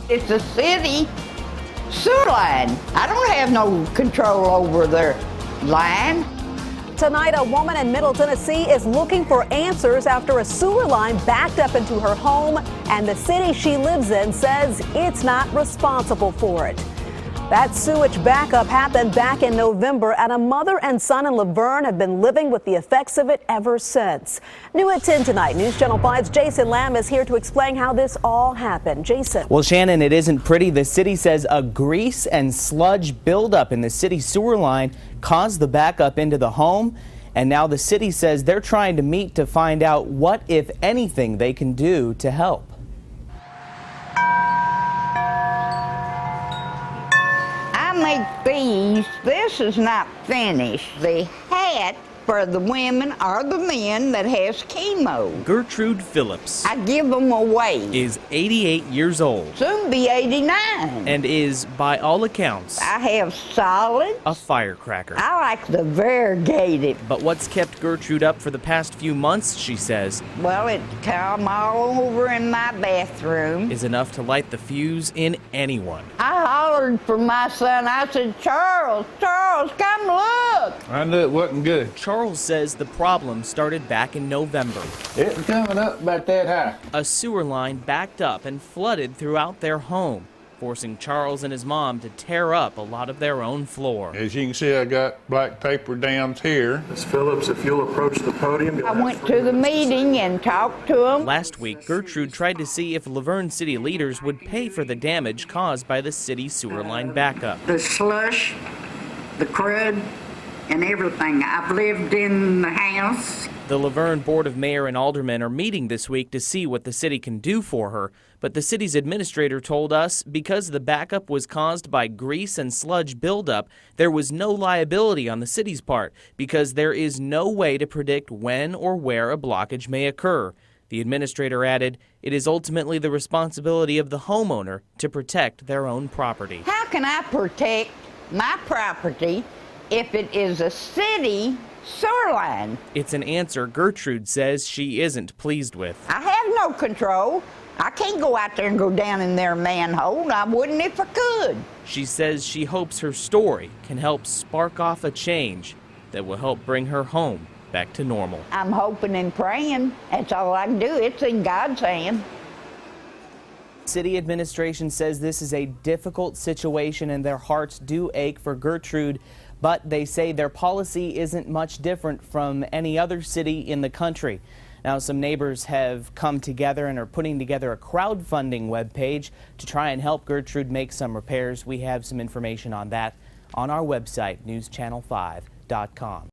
It's a city sewer line. I don't have no control over their line. Tonight, a woman in Middle Tennessee is looking for answers after a sewer line backed up into her home, and the city she lives in says it's not responsible for it. That sewage backup happened back in November, and a mother and son in Vergne have been living with the effects of it ever since. New at 10 tonight, News Channel 5's Jason Lamb is here to explain how this all happened. Jason. Well, Shannon, it isn't pretty. The city says a grease and sludge buildup in the city sewer line caused the backup into the home. And now the city says they're trying to meet to find out what, if anything, they can do to help. Make these. This is not finished. The hat for the women or the men that has chemo. Gertrude Phillips. I give them away. Is 88 years old. Soon be 89. And is, by all accounts, I have solid. A firecracker. I like the variegated. But what's kept Gertrude up for the past few months, she says, well, it come all over in my bathroom. Is enough to light the fuse in anyone. I hollered for my son. I said, Charles, come look. I knew it wasn't good. Charles says the problem started back in November. It's coming up about that high. A sewer line backed up and flooded throughout their home, forcing Charles and his mom to tear up a lot of their own floor. As you can see, I got black paper downs here. Ms. Phillips, if you'll approach the podium. I went to the meeting and talked to them. Last week, Gertrude tried to see if Vergne city leaders would pay for the damage caused by the city sewer line backup. The slush, the crud, and everything. I've lived in the house. The Vergne Board of Mayor and Aldermen are meeting this week to see what the city can do for her, but the city's administrator told us because the backup was caused by grease and sludge buildup, there was no liability on the city's part because there is no way to predict when or where a blockage may occur. The administrator added, it is ultimately the responsibility of the homeowner to protect their own property. How can I protect my property if it is a city sewer line? It's an answer Gertrude says she isn't pleased with. I have no control. I can't go out there and go down in their manhole. I wouldn't if I could. She says she hopes her story can help spark off a change that will help bring her home back to normal. I'm hoping and praying. That's all I can do. It's in God's hand. City administration says this is a difficult situation and their hearts do ache for Gertrude, but they say their policy isn't much different from any other city in the country. Now, some neighbors have come together and are putting together a crowdfunding webpage to try and help Gertrude make some repairs. We have some information on that on our website, newschannel5.com.